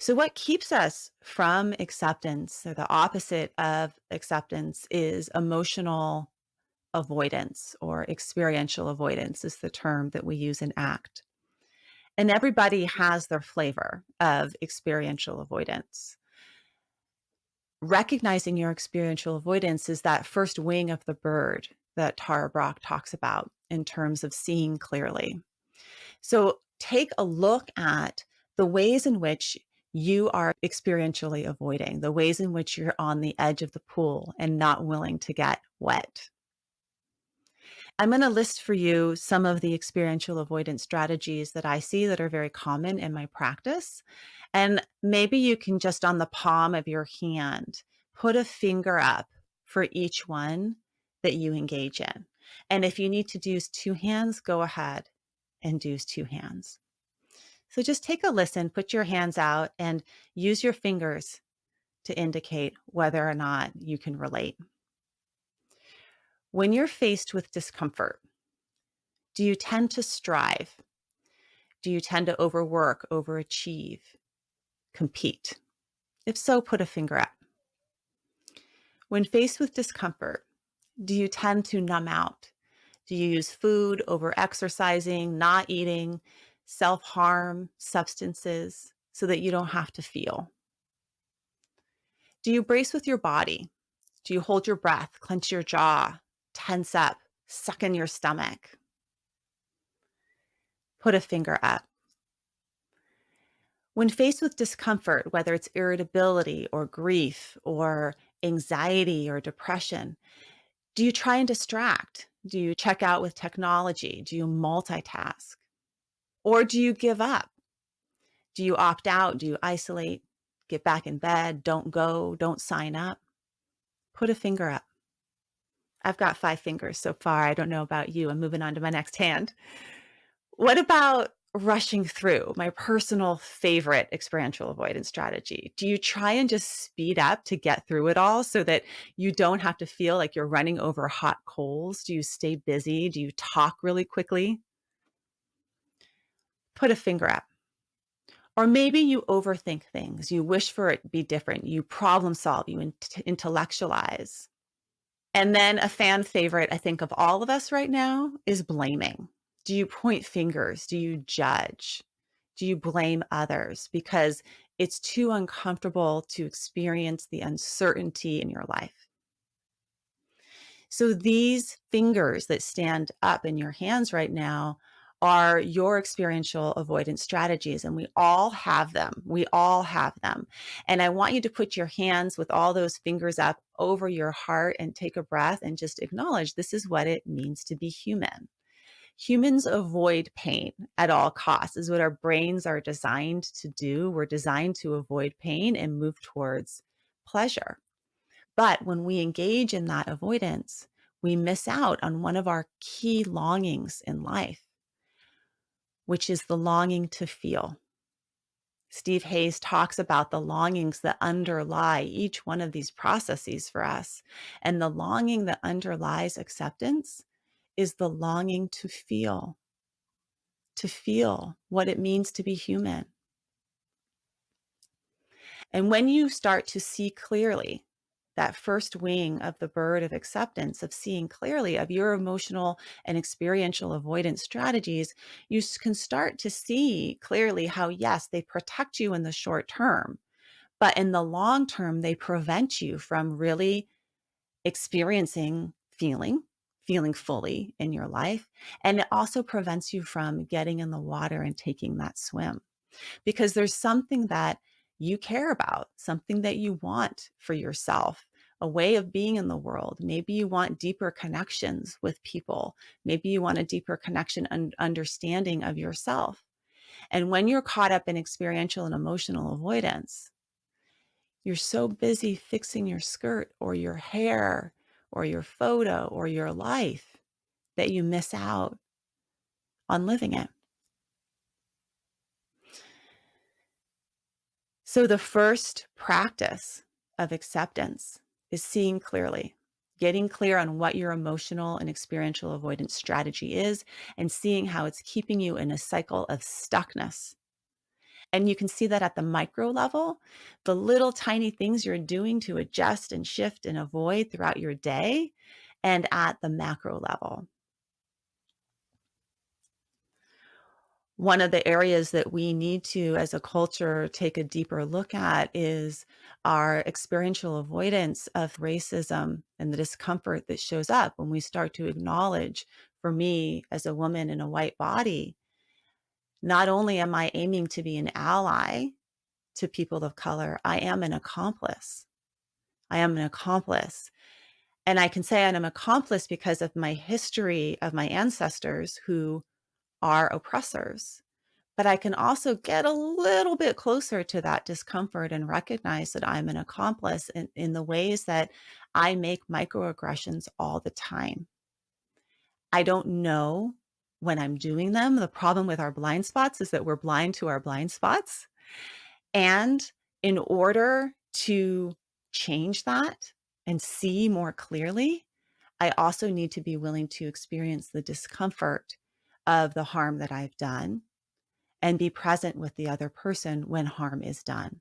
So, what keeps us from acceptance, or the opposite of acceptance, is emotional avoidance, or experiential avoidance, is the term that we use in ACT. And everybody has their flavor of experiential avoidance. Recognizing your experiential avoidance is that first wing of the bird that Tara Brach talks about in terms of seeing clearly. So take a look at the ways in which you are experientially avoiding, the ways in which you're on the edge of the pool and not willing to get wet. I'm going to list for you some of the experiential avoidance strategies that I see that are very common in my practice. And maybe you can just on the palm of your hand, put a finger up for each one that you engage in. And if you need to use two hands, go ahead and use two hands. So just take a listen, put your hands out, and use your fingers to indicate whether or not you can relate. When you're faced with discomfort, do you tend to strive? Do you tend to overwork, overachieve, compete? If so, put a finger up. When faced with discomfort, do you tend to numb out? Do you use food, over exercising, not eating, self-harm, substances so that you don't have to feel? Do you brace with your body? Do you hold your breath, clench your jaw, tense up, suck in your stomach? Put a finger up. When faced with discomfort, whether it's irritability or grief or anxiety or depression, do you try and distract? Do you check out with technology? Do you multitask? Or do you give up? Do you opt out? Do you isolate? Get back in bed? Don't go? Don't sign up? Put a finger up. I've got 5 fingers so far. I don't know about you. I'm moving on to my next hand. What about rushing through? My personal favorite experiential avoidance strategy. Do you try and just speed up to get through it all so that you don't have to feel like you're running over hot coals? Do you stay busy? Do you talk really quickly? Put a finger up. Or maybe you overthink things. You wish for it to be different. You problem solve, you intellectualize. And then a fan favorite, I think, of all of us right now is blaming. Do you point fingers? Do you judge? Do you blame others? Because it's too uncomfortable to experience the uncertainty in your life. So these fingers that stand up in your hands right now are your experiential avoidance strategies. And we all have them. We all have them. And I want you to put your hands with all those fingers up over your heart and take a breath and just acknowledge this is what it means to be human. Humans avoid pain at all costs, is what our brains are designed to do. We're designed to avoid pain and move towards pleasure. But when we engage in that avoidance, we miss out on one of our key longings in life, which is the longing to feel. Steve Hayes talks about the longings that underlie each one of these processes for us. And the longing that underlies acceptance is the longing to feel what it means to be human. And when you start to see clearly, that first wing of the bird of acceptance, of seeing clearly of your emotional and experiential avoidance strategies, you can start to see clearly how, yes, they protect you in the short term, but in the long term, they prevent you from really experiencing feeling fully in your life. And it also prevents you from getting in the water and taking that swim, because there's something that you care about, something that you want for yourself, a way of being in the world. Maybe you want deeper connections with people. Maybe you want a deeper connection and understanding of yourself. And when you're caught up in experiential and emotional avoidance, you're so busy fixing your skirt or your hair or your photo or your life that you miss out on living it. So the first practice of acceptance is seeing clearly, getting clear on what your emotional and experiential avoidance strategy is, and seeing how it's keeping you in a cycle of stuckness. And you can see that at the micro level, the little tiny things you're doing to adjust and shift and avoid throughout your day, and at the macro level. One of the areas that we need to, as a culture, take a deeper look at is our experiential avoidance of racism and the discomfort that shows up when we start to acknowledge, for me as a woman in a white body, not only am I aiming to be an ally to people of color, I am an accomplice. I am an accomplice. And I can say I'm an accomplice because of my history of my ancestors who are oppressors. But I can also get a little bit closer to that discomfort and recognize that I'm an accomplice in the ways that I make microaggressions all the time. I don't know when I'm doing them. The problem with our blind spots is that we're blind to our blind spots. And in order to change that and see more clearly, I also need to be willing to experience the discomfort of the harm that I've done and be present with the other person when harm is done.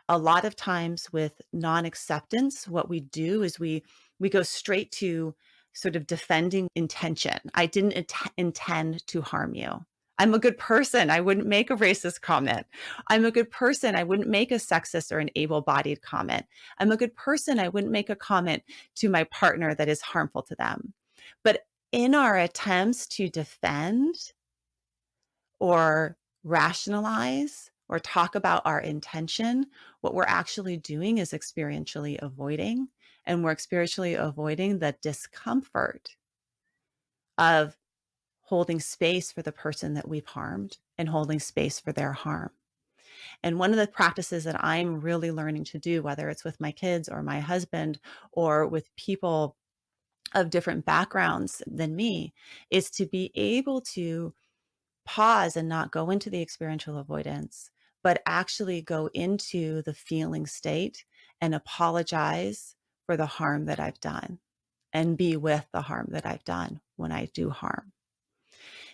A lot of times with non-acceptance, what we do is we go straight to sort of defending intention. I didn't intend to harm you. I'm a good person. I wouldn't make a racist comment. I'm a good person. I wouldn't make a sexist or an able-bodied comment. I'm a good person. I wouldn't make a comment to my partner that is harmful to them. But in our attempts to defend or rationalize or talk about our intention, what we're actually doing is experientially avoiding, and we're experientially avoiding the discomfort of holding space for the person that we've harmed and holding space for their harm. And one of the practices that I'm really learning to do, whether it's with my kids or my husband or with people of different backgrounds than me, is to be able to pause and not go into the experiential avoidance, but actually go into the feeling state and apologize for the harm that I've done and be with the harm that I've done when I do harm.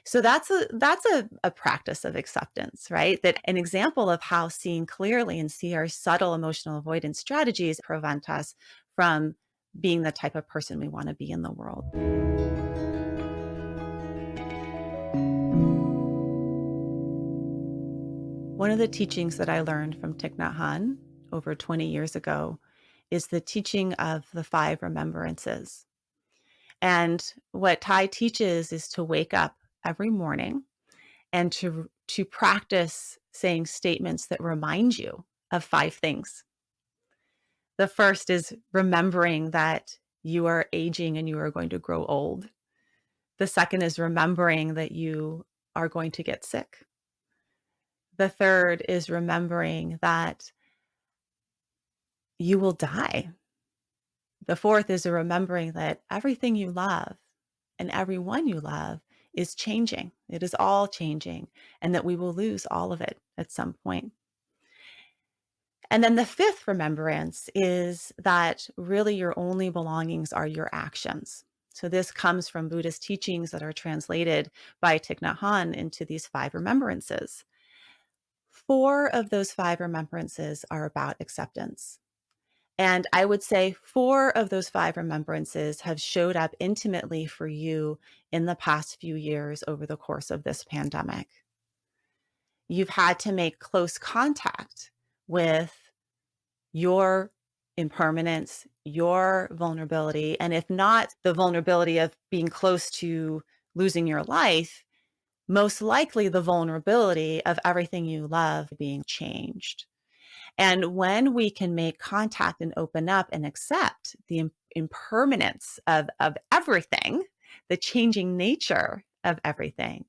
So that's a practice of acceptance, right? That an example of how seeing clearly and see our subtle emotional avoidance strategies prevent us from being the type of person we want to be in the world. One of the teachings that I learned from Thich Nhat Hanh over 20 years ago is the teaching of the 5 remembrances. And what Thai teaches is to wake up every morning and to practice saying statements that remind you of 5 things. The first is remembering that you are aging and you are going to grow old. The second is remembering that you are going to get sick. The third is remembering that you will die. The fourth is a remembering that everything you love and everyone you love is changing. It is all changing, and that we will lose all of it at some point. And then the fifth remembrance is that really your only belongings are your actions. So this comes from Buddhist teachings that are translated by Thich Nhat Hanh into these 5 remembrances. 4 of those 5 remembrances are about acceptance. And I would say 4 of those 5 remembrances have showed up intimately for you in the past few years over the course of this pandemic. You've had to make close contact with your impermanence, your vulnerability, and if not the vulnerability of being close to losing your life, most likely the vulnerability of everything you love being changed. And when we can make contact and open up and accept the impermanence of everything, the changing nature of everything,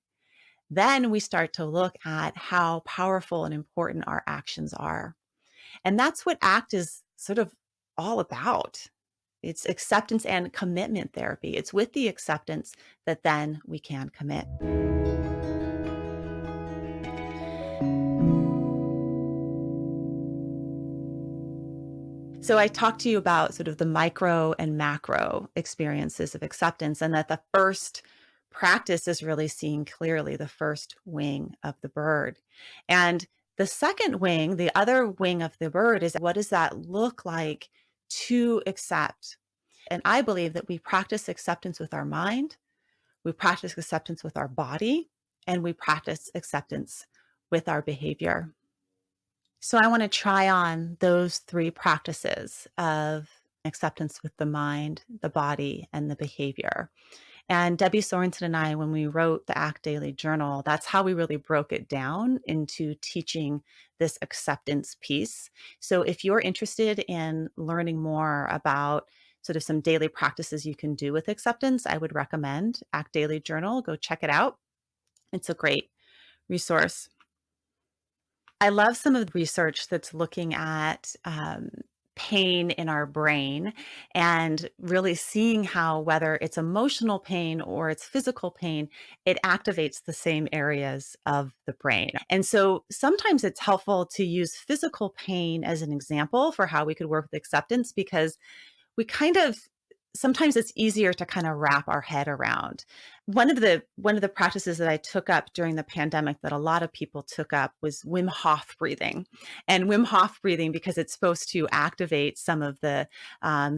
then we start to look at how powerful and important our actions are. And that's what ACT is sort of all about. It's acceptance and commitment therapy. It's with the acceptance that then we can commit. So I talked to you about sort of the micro and macro experiences of acceptance, and that the first practice is really seeing clearly the first wing of the bird. And The second wing, the other wing of the bird, is what does that look like to accept? And I believe that we practice acceptance with our mind, we practice acceptance with our body, and we practice acceptance with our behavior. So I want to try on those three practices of acceptance with the mind, the body, and the behavior. And Debbie Sorensen and I, when we wrote the Act Daily Journal, that's how we really broke it down into teaching this acceptance piece. So if you're interested in learning more about sort of some daily practices you can do with acceptance, I would recommend Act Daily Journal. Go check it out. It's a great resource. I love some of the research that's looking at pain in our brain and really seeing how, whether it's emotional pain or it's physical pain, it activates the same areas of the brain. And so sometimes it's helpful to use physical pain as an example for how we could work with acceptance, because we kind of sometimes it's easier to kind of wrap our head around. One of the practices that I took up during the pandemic that a lot of people took up was Wim Hof breathing. And Wim Hof breathing, because it's supposed to activate some of the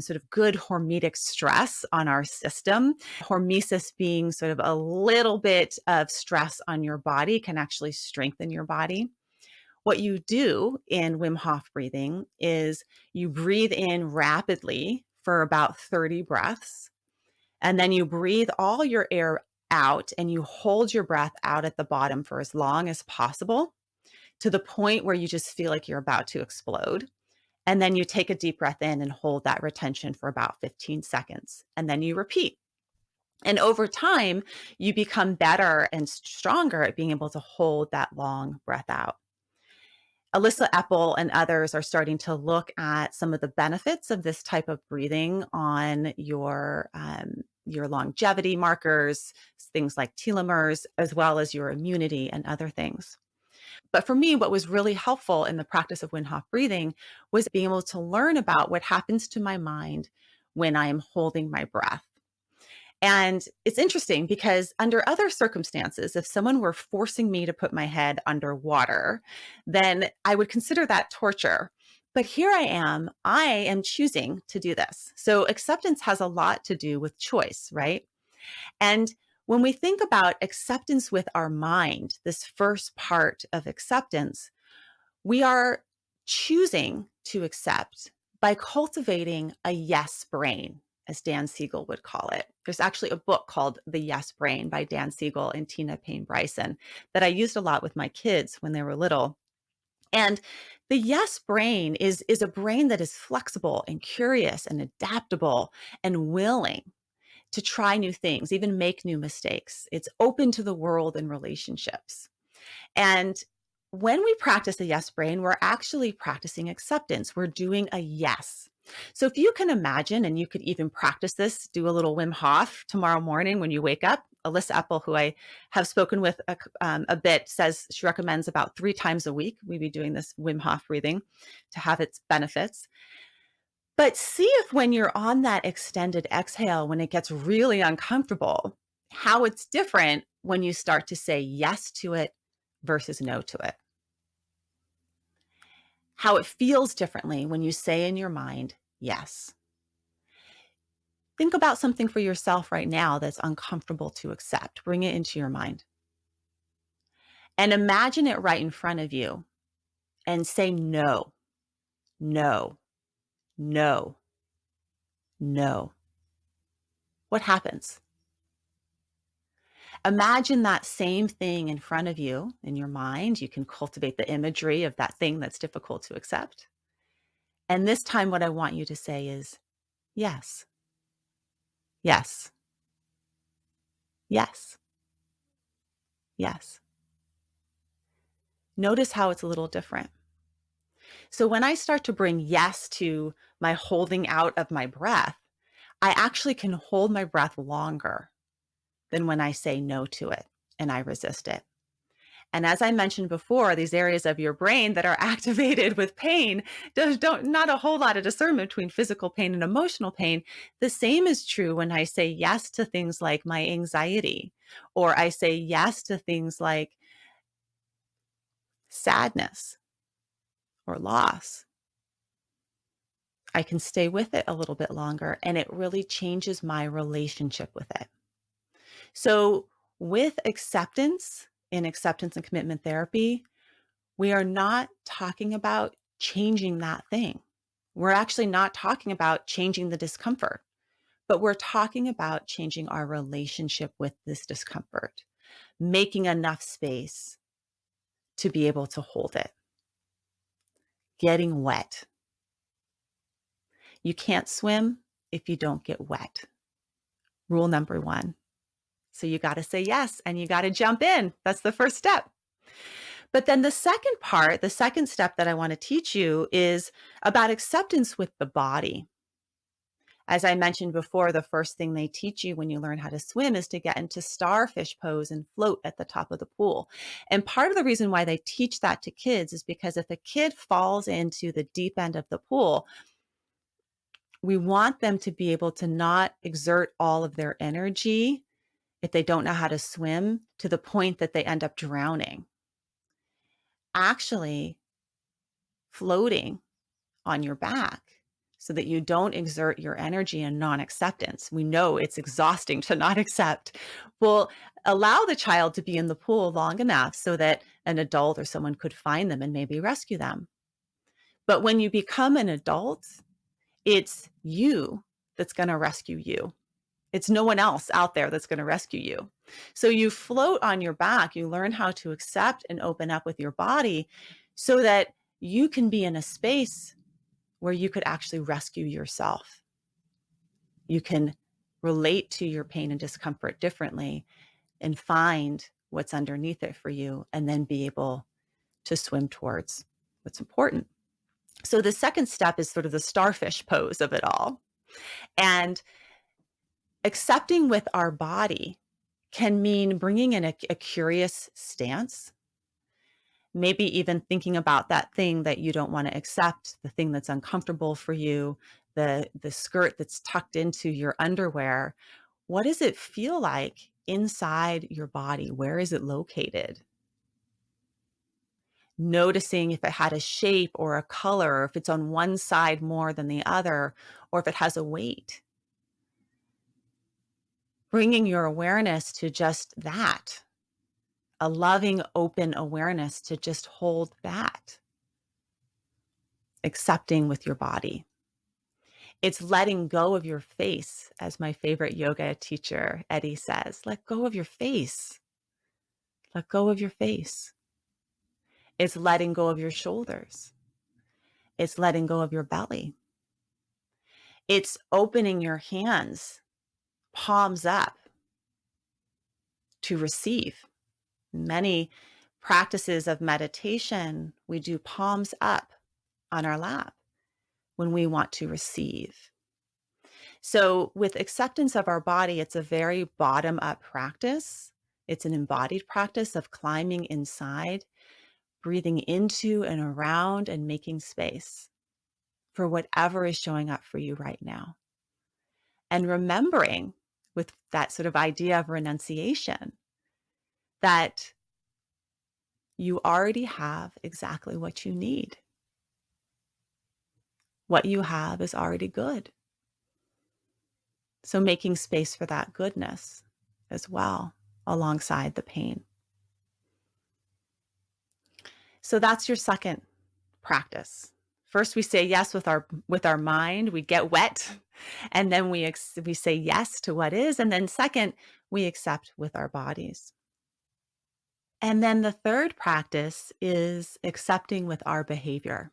sort of good hormetic stress on our system. Hormesis being sort of a little bit of stress on your body can actually strengthen your body. What you do in Wim Hof breathing is you breathe in rapidly for about 30 breaths, and then you breathe all your air out and you hold your breath out at the bottom for as long as possible, to the point where you just feel like you're about to explode. And then you take a deep breath in and hold that retention for about 15 seconds. And then you repeat. And over time, you become better and stronger at being able to hold that long breath out. Alyssa Epple and others are starting to look at some of the benefits of this type of breathing on your longevity markers, things like telomeres, as well as your immunity and other things. But for me, what was really helpful in the practice of Wim Hof breathing was being able to learn about what happens to my mind when I am holding my breath. And it's interesting because under other circumstances, if someone were forcing me to put my head underwater, then I would consider that torture. But here I am choosing to do this. So acceptance has a lot to do with choice, right? And when we think about acceptance with our mind, this first part of acceptance, we are choosing to accept by cultivating a yes brain, as Dan Siegel would call it. There's actually a book called The Yes Brain by Dan Siegel and Tina Payne Bryson that I used a lot with my kids when they were little. And the yes brain is a brain that is flexible and curious and adaptable and willing to try new things, even make new mistakes. It's open to the world and relationships. And when we practice a yes brain, we're actually practicing acceptance. We're doing a yes. So if you can imagine, and you could even practice this, do a little Wim Hof tomorrow morning when you wake up. Alyssa Epple, who I have spoken with a bit, says she recommends about 3 times a week we be doing this Wim Hof breathing to have its benefits. But see if when you're on that extended exhale, when it gets really uncomfortable, how it's different when you start to say yes to it versus no to it. How it feels differently when you say in your mind, yes. Think about something for yourself right now that's uncomfortable to accept. Bring it into your mind and imagine it right in front of you and say no, no, no, no. What happens? Imagine that same thing in front of you in your mind. You can cultivate the imagery of that thing that's difficult to accept. And this time, what I want you to say is yes, yes, yes, yes. Notice how it's a little different. So when I start to bring yes to my holding out of my breath, I actually can hold my breath longer than when I say no to it and I resist it. And as I mentioned before, these areas of your brain that are activated with pain, there's not a whole lot of discernment between physical pain and emotional pain. The same is true when I say yes to things like my anxiety, or I say yes to things like sadness, or loss, I can stay with it a little bit longer and it really changes my relationship with it. So, with acceptance, in acceptance and commitment therapy, we are not talking about changing that thing. We're actually not talking about changing the discomfort, but we're talking about changing our relationship with this discomfort, making enough space to be able to hold it, getting wet. You can't swim if you don't get wet. Rule number one. So you got to say yes and you got to jump in. That's the first step. But then the second part, the second step that I want to teach you is about acceptance with the body. As I mentioned before, the first thing they teach you when you learn how to swim is to get into starfish pose and float at the top of the pool. And part of the reason why they teach that to kids is because if a kid falls into the deep end of the pool, we want them to be able to not exert all of their energy if they don't know how to swim to the point that they end up drowning. Actually, floating on your back so that you don't exert your energy in non-acceptance. We know it's exhausting to not accept. Will allow the child to be in the pool long enough so that an adult or someone could find them and maybe rescue them. But when you become an adult, it's you that's going to rescue you. It's no one else out there that's going to rescue you. So you float on your back, you learn how to accept and open up with your body so that you can be in a space where you could actually rescue yourself. You can relate to your pain and discomfort differently and find what's underneath it for you and then be able to swim towards what's important. So the second step is sort of the starfish pose of it all. And accepting with our body can mean bringing in a curious stance, maybe even thinking about that thing that you don't want to accept, the thing that's uncomfortable for you, the skirt that's tucked into your underwear. What does it feel like inside your body? Where is it located? Noticing if it had a shape or a color, or if it's on one side more than the other, or if it has a weight. Bringing your awareness to just that, a loving, open awareness to just hold that, accepting with your body. It's letting go of your face, as my favorite yoga teacher, Eddie, says. Let go of your face. Let go of your face. It's letting go of your shoulders. It's letting go of your belly. It's opening your hands, palms up, to receive. Many practices of meditation, we do palms up on our lap when we want to receive. So, with acceptance of our body, it's a very bottom up practice. It's an embodied practice of climbing inside, breathing into and around, and making space for whatever is showing up for you right now. And remembering, with that sort of idea of renunciation, that you already have exactly what you need. What you have is already good. So making space for that goodness as well, alongside the pain. So that's your second practice. First, we say yes with our mind. We get wet, and then we say yes to what is. And then second, we accept with our bodies. And then the third practice is accepting with our behavior.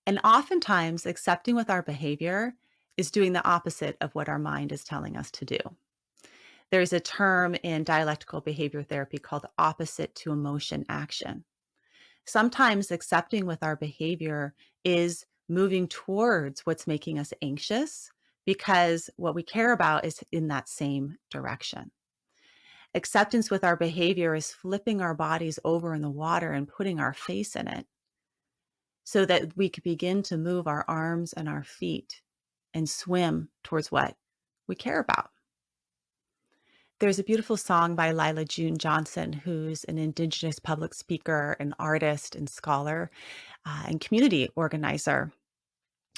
And oftentimes, accepting with our behavior is doing the opposite of what our mind is telling us to do. There's a term in dialectical behavior therapy called opposite to emotion action. Sometimes accepting with our behavior is moving towards what's making us anxious because what we care about is in that same direction. Acceptance with our behavior is flipping our bodies over in the water and putting our face in it so that we could begin to move our arms and our feet and swim towards what we care about. There's a beautiful song by Lila June Johnson, who's an Indigenous public speaker, an artist and scholar, and community organizer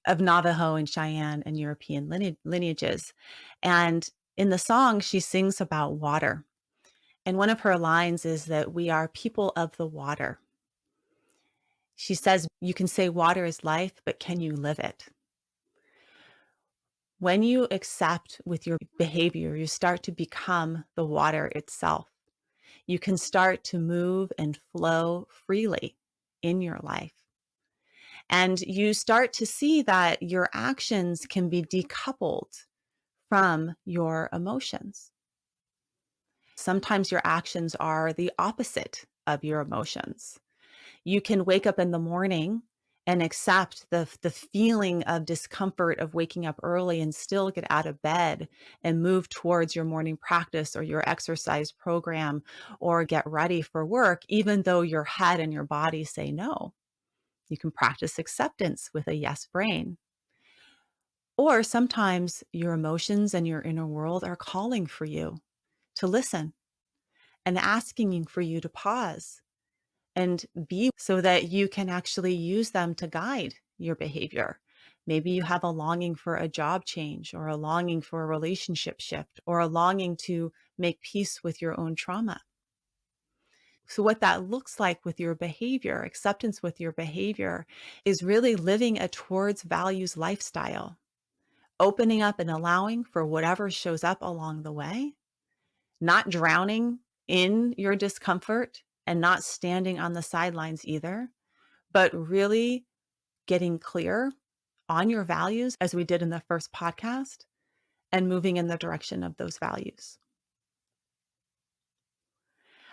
of Navajo and Cheyenne and European lineages. And in the song, she sings about water. And one of her lines is that we are people of the water. She says, you can say water is life, but can you live it? When you accept with your behavior, you start to become the water itself. You can start to move and flow freely in your life. And you start to see that your actions can be decoupled from your emotions. Sometimes your actions are the opposite of your emotions. You can wake up in the morning and accept the feeling of discomfort of waking up early and still get out of bed and move towards your morning practice or your exercise program or get ready for work, even though your head and your body say no. You can practice acceptance with a yes brain. Or sometimes your emotions and your inner world are calling for you to listen and asking for you to pause and be so that you can actually use them to guide your behavior. Maybe you have a longing for a job change or a longing for a relationship shift or a longing to make peace with your own trauma. So, what that looks like with your behavior, acceptance with your behavior, is really living a towards values lifestyle, opening up and allowing for whatever shows up along the way, not drowning in your discomfort and not standing on the sidelines either, but really getting clear on your values, as we did in the first podcast, and moving in the direction of those values.